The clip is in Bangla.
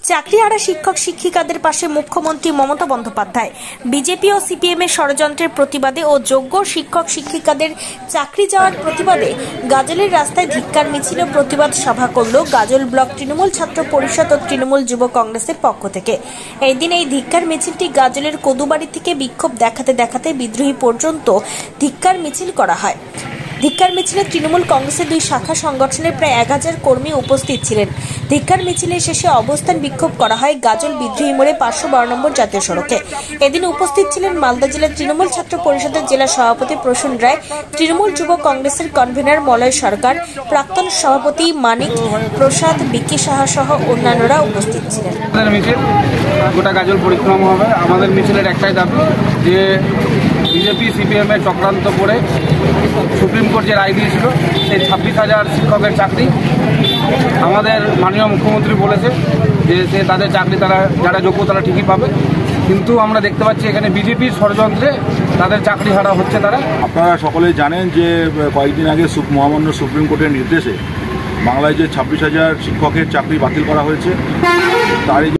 চাকরিহারা শিক্ষক শিক্ষিকাদের পাশে মুখ্যমন্ত্রী মমতা বন্দ্যোপাধ্যায়। বিজেপি ও সিপিএম এর ষড়যন্ত্রের প্রতিবাদে ও যোগ্য শিক্ষক শিক্ষিকাদের চাকরি যাওয়ার প্রতিবাদে গাজলের রাস্তায় ধিক্কার মিছিল ও প্রতিবাদ সভা করল গাজল ব্লক তৃণমূল ছাত্র পরিষদ ও তৃণমূল যুব কংগ্রেসের পক্ষ থেকে। এই দিন এই ধিক্কার মিছিলটি গাজলের কদুবাড়ি থেকে বিক্ষোভ দেখাতে দেখাতে বিদ্রোহী পর্যন্ত ধিক্কার মিছিল করা হয়। ধিক্কার মিছিলে তৃণমূল কংগ্রেসের দুই শাখা সংগঠনের প্রায় 1000 কর্মী উপস্থিত ছিলেন। ধিক্কার মিছিলের শেষে অবস্থান বিক্ষোভ করা হয় গাজল বিদ্রোহী মোড়ে 512 নম্বর জাতীয় সড়কে। এদিন উপস্থিত ছিলেন মালদা জেলা তৃণমূল ছাত্র পরিষদের জেলা সভাপতি প্রসূন রায়, তৃণমূল যুব কংগ্রেসের কনভেনার মলয় সরকার, প্রাক্তন সভাপতি মানিক প্রসাদ, বিকি সাহা সহ অন্যান্যরা উপস্থিত ছিলেন। গোটা গাজল পরিক্রমা হবে। আমাদের মিছিলের একটাই দাবি যে বিজেপি সিপিএম এর চক্রান্ত করে সুপ্রিম কোর্ট যে রায় দিয়েছিল সেই 26,000 শিক্ষকের চাকরি আমাদের মাননীয় মুখ্যমন্ত্রী বলেছে যে সে তাদের চাকরি তারা যারা যোগ্য তারা ঠিকই পাবে, কিন্তু আমরা দেখতে পাচ্ছি এখানে বিজেপির ষড়যন্ত্রে তাদের চাকরি হারা হচ্ছে। তারা আপনারা সকলেই জানেন যে কয়েকদিন আগে মহামান্য সুপ্রিম কোর্টের নির্দেশে বাংলায় যে 26,000 শিক্ষকের চাকরি বাতিল করা হয়েছে, তারই